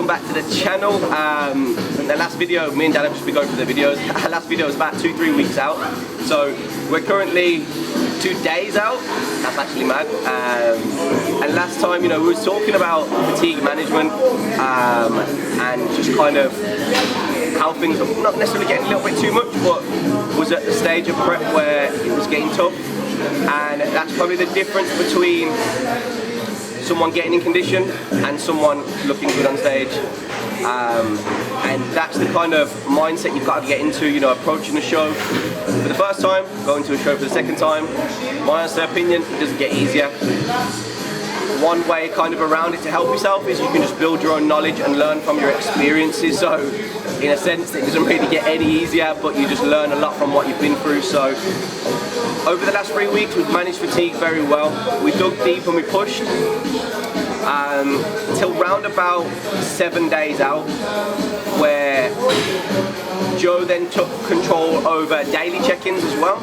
welcome back to the channel. In the last video, me and Dan have just been going through the videos. Our last video was about 2-3 weeks out, so we're currently 2 days out. That's actually mad. And last time, you know, we were talking about fatigue management and just kind of how things were not necessarily getting a little bit too much, but was at the stage of prep where it was getting tough. And that's probably the difference between someone getting in condition and someone looking good on stage. And that's the kind of mindset you've got to get into, you know, approaching the show for the first time, going to a show for the second time. My honest opinion, it doesn't get easier. One way kind of around it to help yourself is you can just build your own knowledge and learn from your experiences. So in a sense, it doesn't really get any easier, but you just learn a lot from what you've been through. So over the last 3 weeks, we've managed fatigue very well. We dug deep and we pushed till round about 7 days out, where Joe then took control over daily check-ins as well.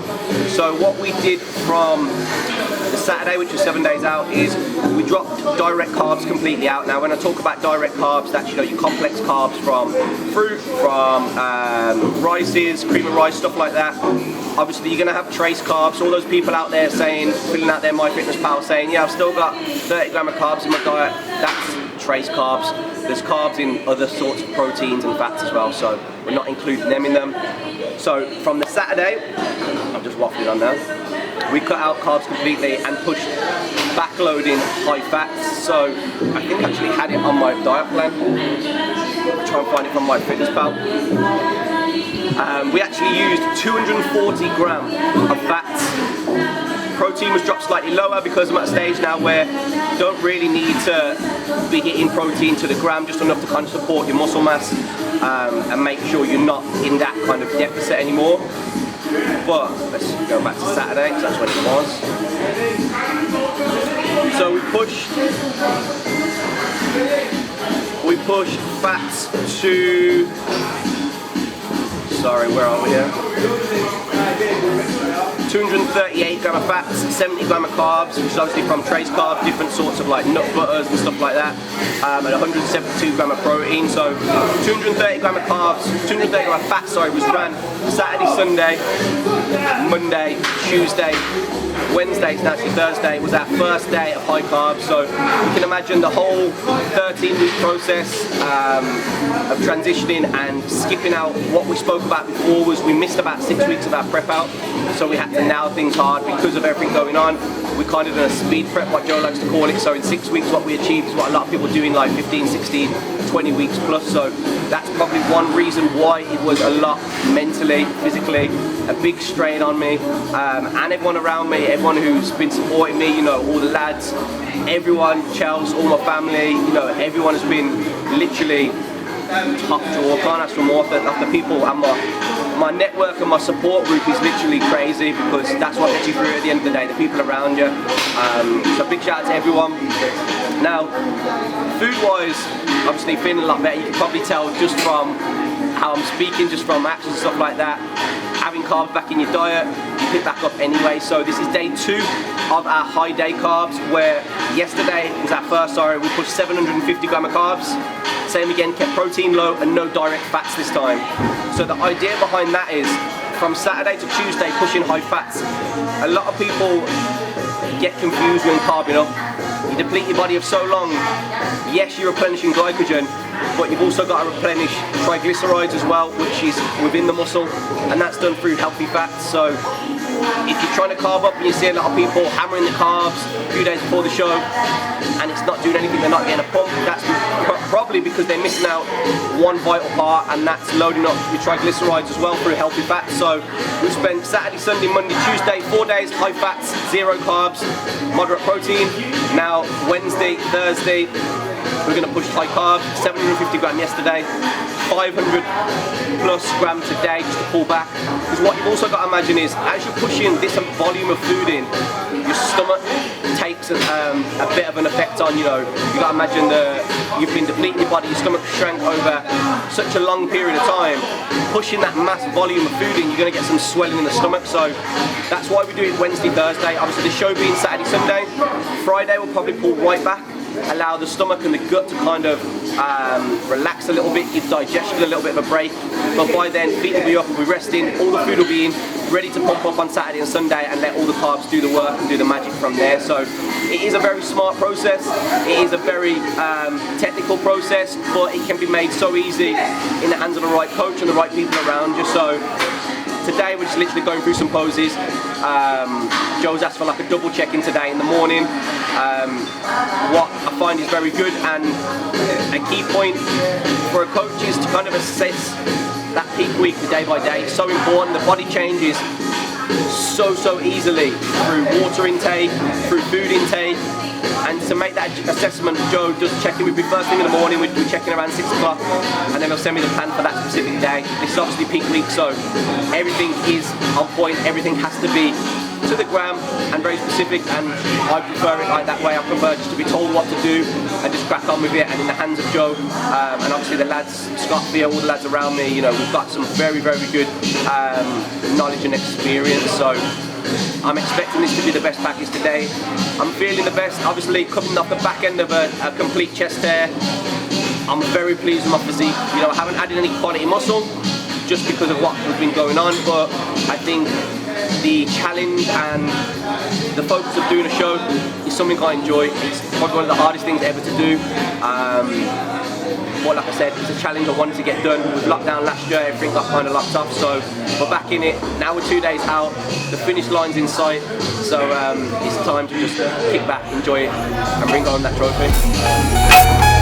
So what we did from the Saturday, which was 7 days out, is we dropped direct carbs completely out. Now when I talk about direct carbs, that's, you know, your complex carbs from fruit, from rices, cream of rice, stuff like that. Obviously you're going to have trace carbs. All those people out there saying, filling out their MyFitnessPal saying, yeah, I've still got 30 grams of carbs in my diet, that's trace carbs. There's carbs in other sorts of proteins and fats as well, so we're not including them in them. So from the Saturday, I'm just waffling on now, we cut out carbs completely and pushed backloading high fats. So I think I actually had it on my diet plan. I'll try and find it from MyFitnessPal. We actually used 240 grams of fats. Protein was dropped slightly lower because I'm at a stage now where you don't really need to be hitting protein to the gram, just enough to kind of support your muscle mass and make sure you're not in that kind of deficit anymore. But let's go back to Saturday, because that's when it was. So we pushed fats to, sorry, where are we here? 238 grams of fats, 70 grams of carbs, which is obviously from trace carbs, different sorts of like nut butters and stuff like that, and 172 grams of protein. So 230 grams of carbs, 230 grams of fat, sorry, was ran Saturday, Sunday, Monday, Tuesday, Wednesday, and actually Thursday was our first day of high carbs. So you can imagine the whole 13-week process of transitioning and skipping out. What we spoke about before was we missed about 6 weeks of our prep out, so we had to nail things hard because of everything going on. We kind of done a speed prep, what Joe likes to call it. So in 6 weeks what we achieved is what a lot of people do in like 15, 16, 20 weeks plus. So that's probably one reason why it was a lot mentally, physically, a big strain on me, and everyone around me, everyone who's been supporting me, you know, all the lads, everyone, Chels, all my family, you know, everyone has been literally top drawer. Can't ask for more. The people and my network and my support group is literally crazy, because that's what gets you through at the end of the day, the people around you. So big shout out to everyone. Now, food-wise, obviously feeling a lot better. You can probably tell just from how I'm speaking, just from actions and stuff like that. Having carbs back in your diet, you pick back up anyway. So this is day 2 of our high day carbs, where yesterday was our first, we pushed 750 grams of carbs. Same again, kept protein low and no direct fats this time. So the idea behind that is, from Saturday to Tuesday, pushing high fats. A lot of people get confused when carbing up. You deplete your body of so long. Yes, you're replenishing glycogen, but you've also got to replenish triglycerides as well, which is within the muscle, and that's done through healthy fats. So if you're trying to carb up and you see a lot of people hammering the carbs a few days before the show and it's not doing anything, they're not getting a pump, that's probably because they're missing out one vital part, and that's loading up your triglycerides as well through healthy fats. So we spent Saturday, Sunday, Monday, Tuesday, 4 days, high fats, 0 carbs, moderate protein. Now Wednesday, Thursday, we're going to push high carbs, 750 grams yesterday, 500 plus grams today, just to pull back. Because what you've also got to imagine is, as you're pushing this volume of food in, your stomach takes a bit of an effect on, you know, you got to imagine you've been depleting your body, your stomach shrank over such a long period of time. Pushing that mass volume of food in, you're going to get some swelling in the stomach. So that's why we do it Wednesday, Thursday. Obviously the show being Saturday, Sunday. Friday we'll probably pull right back. allow the stomach and the gut to kind of relax a little bit, give digestion a little bit of a break. But by then, feet will be up, we'll be resting, all the food will be in, ready to pump up on Saturday and Sunday and let all the carbs do the work and do the magic from there. So it is a very smart process, it is a very technical process, but it can be made so easy in the hands of the right coach and the right people around you. So today we're just literally going through some poses. Joe's asked for like a double check-in today in the morning. What I find is very good, and a key point for a coach is to kind of assess that peak week day by day. It's so important. The body changes so easily through water intake, through food intake, and to make that assessment, Joe does check-in with me first thing in the morning. We check in around 6 o'clock, and then he'll send me the plan for that specific day. It's obviously peak week, so everything is on point, everything has to be to the gram and very specific, and I prefer it like that way. I prefer just to be told what to do and just crack on with it, and in the hands of Joe, and obviously the lads, Scott, Theo, all the lads around me, you know, we've got some very good knowledge and experience, so I'm expecting this to be the best package today. I'm feeling the best, obviously coming off the back end of a complete chest tear. I'm very pleased with my physique. You know, I haven't added any quality muscle just because of what has been going on, but I think the challenge and the focus of doing a show is something I enjoy. It's probably one of the hardest things ever to do. But like I said, it's a challenge I wanted to get done. With lockdown last year, everything got kind of locked up, so we're back in it. Now we're 2 days out, the finish line's in sight, so it's time to just kick back, enjoy it, and bring on that trophy.